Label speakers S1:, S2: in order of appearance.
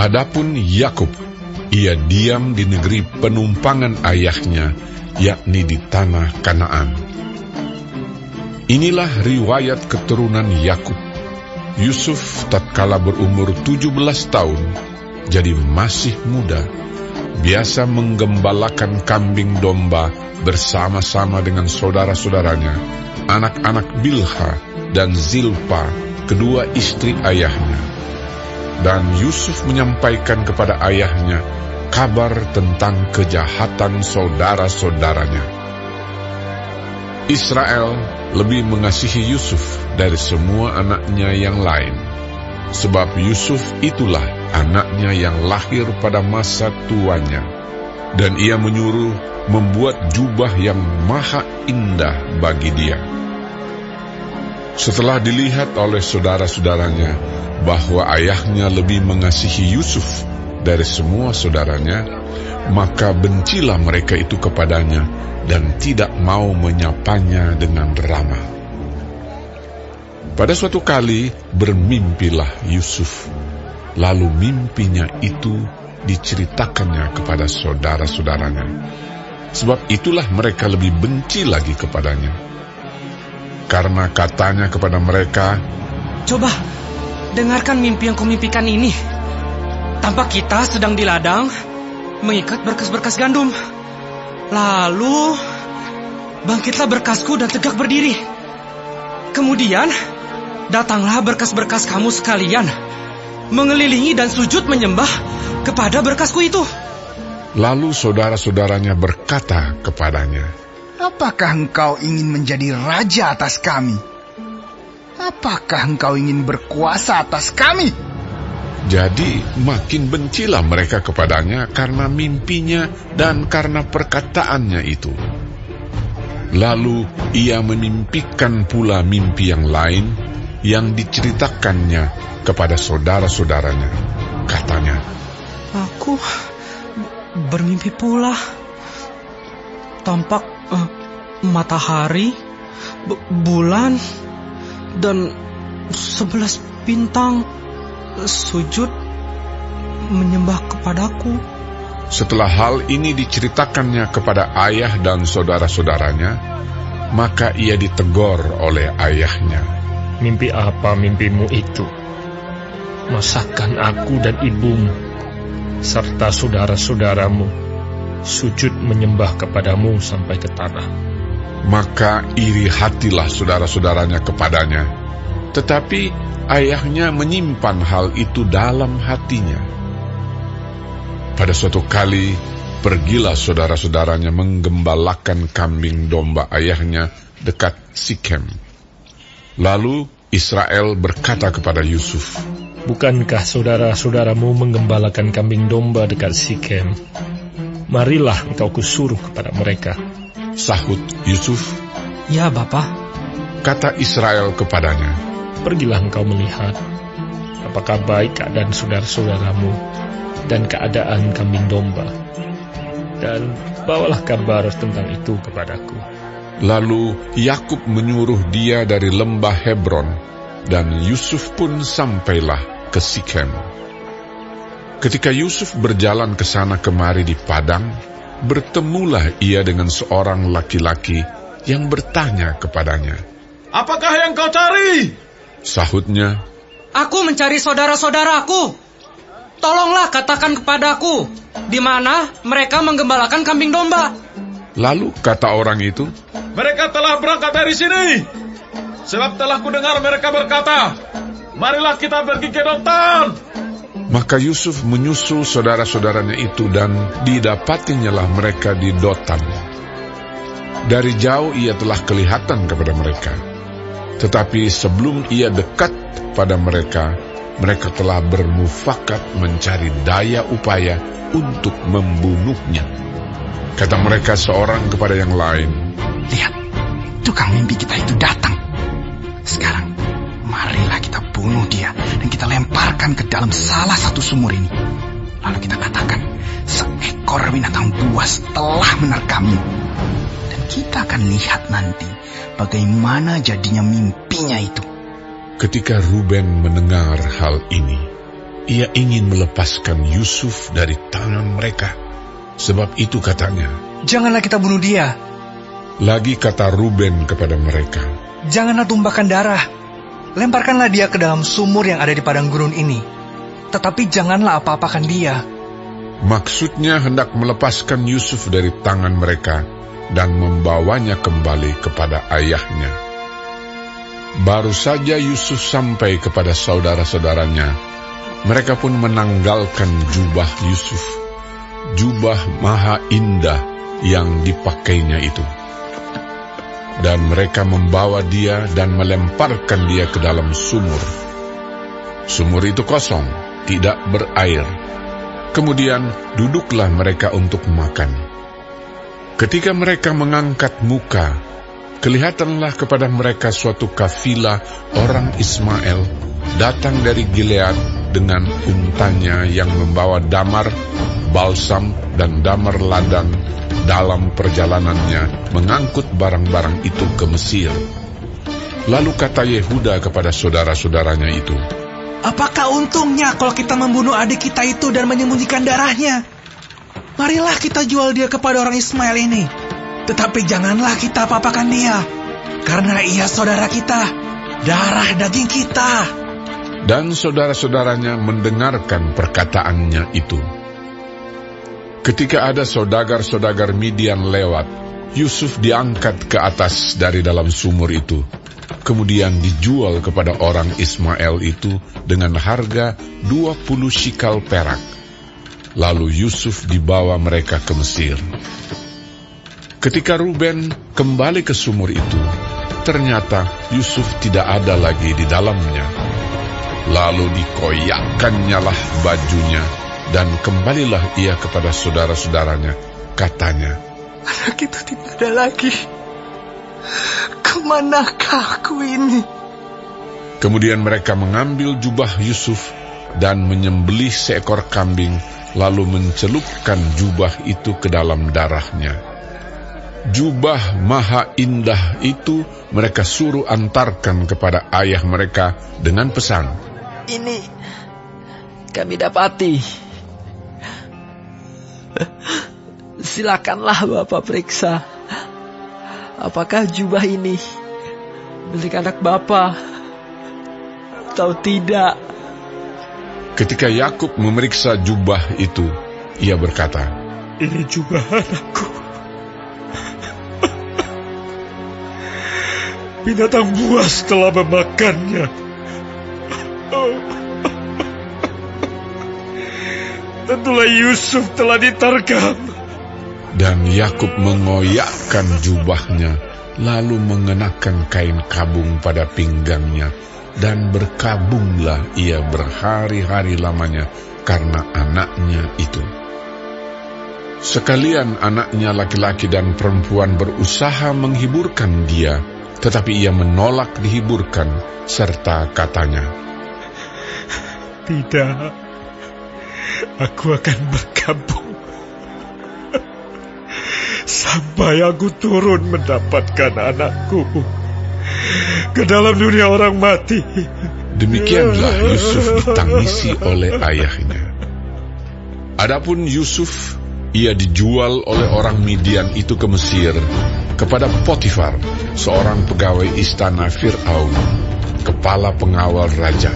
S1: Adapun Yakub, ia diam di negeri penumpangan ayahnya, yakni di tanah Kanaan. Inilah riwayat keturunan Yakub. Yusuf tatkala berumur 17 tahun, jadi masih muda, biasa menggembalakan kambing domba bersama-sama dengan saudara-saudaranya, anak-anak Bilha dan Zilpa, kedua istri ayahnya. Dan Yusuf menyampaikan kepada ayahnya kabar tentang kejahatan saudara-saudaranya. Israel lebih mengasihi Yusuf dari semua anaknya yang lain, sebab Yusuf itulah anaknya yang lahir pada masa tuanya, dan ia menyuruh membuat jubah yang maha indah bagi dia. Setelah dilihat oleh saudara-saudaranya bahwa ayahnya lebih mengasihi Yusuf dari semua saudaranya, maka bencilah mereka itu kepadanya dan tidak mau menyapanya dengan ramah. Pada suatu kali bermimpilah Yusuf, lalu mimpinya itu diceritakannya kepada saudara-saudaranya, sebab itulah mereka lebih benci lagi kepadanya. Karena katanya kepada mereka,
S2: "Coba, dengarkan mimpi yang kumimpikan ini. Tampak kita sedang di ladang, mengikat berkas-berkas gandum. Lalu, bangkitlah berkasku dan tegak berdiri. Kemudian, datanglah berkas-berkas kamu sekalian, mengelilingi dan sujud menyembah kepada berkasku itu."
S1: Lalu saudara-saudaranya berkata kepadanya,
S3: "Apakah engkau ingin menjadi raja atas kami? Apakah engkau ingin berkuasa atas kami?"
S1: Jadi makin bencilah mereka kepadanya karena mimpinya dan karena perkataannya itu. Lalu ia memimpikan pula mimpi yang lain yang diceritakannya kepada saudara-saudaranya. Katanya,
S2: "Aku bermimpi pula. Tampak matahari, bulan, dan 11 bintang sujud menyembah kepadaku."
S1: Setelah hal ini diceritakannya kepada ayah dan saudara-saudaranya, maka ia ditegur oleh ayahnya.
S4: "Mimpi apa mimpimu itu? Masakan aku dan ibumu serta saudara-saudaramu sujud menyembah kepadamu sampai ke tanah?"
S1: Maka iri hatilah saudara-saudaranya kepadanya, tetapi ayahnya menyimpan hal itu dalam hatinya. Pada suatu kali, pergilah saudara-saudaranya menggembalakan kambing domba ayahnya dekat Sikem. Lalu Israel berkata kepada Yusuf,
S4: "Bukankah saudara-saudaramu menggembalakan kambing domba dekat Sikem? Marilah engkau kusuruh kepada mereka."
S1: Sahut Yusuf,
S2: "Ya, Bapa."
S1: Kata Israel kepadanya,
S4: "Pergilah engkau melihat apakah baik keadaan saudara-saudaramu dan keadaan kambing domba, dan bawalah kabar tentang itu kepadaku."
S1: Lalu Yakub menyuruh dia dari lembah Hebron, dan Yusuf pun sampailah ke Sikem. Ketika Yusuf berjalan ke sana kemari di padang, bertemulah ia dengan seorang laki-laki yang bertanya kepadanya,
S5: "Apakah yang kau cari?"
S1: Sahutnya,
S2: "Aku mencari saudara-saudaraku. Tolonglah katakan kepadaku, di mana mereka menggembalakan kambing domba."
S1: Lalu kata orang itu,
S5: "Mereka telah berangkat dari sini, sebab telah kudengar mereka berkata, 'Marilah kita pergi ke Dotan.'"
S1: Maka Yusuf menyusul saudara-saudaranya itu dan didapatinyalah mereka di Dotan. Dari jauh ia telah kelihatan kepada mereka, tetapi sebelum ia dekat pada mereka, mereka telah bermufakat mencari daya upaya untuk membunuhnya. Kata mereka seorang kepada yang lain,
S3: "Lihat, tukang mimpi kita itu datang. Sekarang, marilah kita bunuh dia dan kita lemparkan ke dalam salah satu sumur ini. Lalu kita katakan, seekor binatang buas telah menerkamnya. Dan kita akan lihat nanti bagaimana jadinya mimpinya itu."
S1: Ketika Ruben mendengar hal ini, ia ingin melepaskan Yusuf dari tangan mereka. Sebab itu katanya,
S3: "Janganlah kita bunuh dia."
S1: Lagi kata Ruben kepada mereka,
S3: "Janganlah tumpahkan darah. Lemparkanlah dia ke dalam sumur yang ada di padang gurun ini. Tetapi janganlah apa-apakan dia."
S1: Maksudnya hendak melepaskan Yusuf dari tangan mereka dan membawanya kembali kepada ayahnya. Baru saja Yusuf sampai kepada saudara-saudaranya, mereka pun menanggalkan jubah Yusuf, jubah maha indah yang dipakainya itu. Dan mereka membawa dia dan melemparkan dia ke dalam sumur. Sumur itu kosong, tidak berair. Kemudian duduklah mereka untuk makan. Ketika mereka mengangkat muka, kelihatanlah kepada mereka suatu kafilah orang Ismail datang dari Gilead dengan untanya yang membawa damar, balsam, dan damar ladang dalam perjalanannya mengangkut barang-barang itu ke Mesir. Lalu kata Yehuda kepada saudara-saudaranya itu,
S3: "Apakah untungnya kalau kita membunuh adik kita itu dan menyembunyikan darahnya? Marilah kita jual dia kepada orang Ismail ini. Tetapi janganlah kita apa-apakan dia, karena ia saudara kita, darah daging kita."
S1: Dan saudara-saudaranya mendengarkan perkataannya itu. Ketika ada saudagar-saudagar Midian lewat, Yusuf diangkat ke atas dari dalam sumur itu, kemudian dijual kepada orang Ismail itu dengan harga 20 shikal perak. Lalu Yusuf dibawa mereka ke Mesir. Ketika Ruben kembali ke sumur itu, ternyata Yusuf tidak ada lagi di dalamnya. Lalu dikoyakkannyalah bajunya, dan kembalilah ia kepada saudara-saudaranya. Katanya,
S3: "Anak itu tidak ada lagi. Kemanakah aku ini?"
S1: Kemudian mereka mengambil jubah Yusuf dan menyembelih seekor kambing, lalu mencelupkan jubah itu ke dalam darahnya. Jubah maha indah itu mereka suruh antarkan kepada ayah mereka dengan pesan,
S6: "Ini kami dapati. Silakanlah Bapak periksa. Apakah jubah ini milik anak Bapak atau tidak?"
S1: Ketika Yakub memeriksa jubah itu, ia berkata,
S4: "Ini jubah anakku. Binatang buas telah memakannya. Tentulah Yusuf telah diterkam."
S1: Dan Yakub mengoyakkan jubahnya, lalu mengenakan kain kabung pada pinggangnya, dan berkabunglah ia berhari-hari lamanya karena anaknya itu. Sekalian anaknya laki-laki dan perempuan berusaha menghiburkan dia, tetapi ia menolak dihiburkan, serta katanya,
S4: "Tidak, aku akan berkabung sampai aku turun mendapatkan anakku ke dalam dunia orang mati."
S1: Demikianlah Yusuf ditangisi oleh ayahnya. Adapun Yusuf, ia dijual oleh orang Midian itu ke Mesir kepada Potifar, seorang pegawai istana Fir'aun, kepala pengawal raja.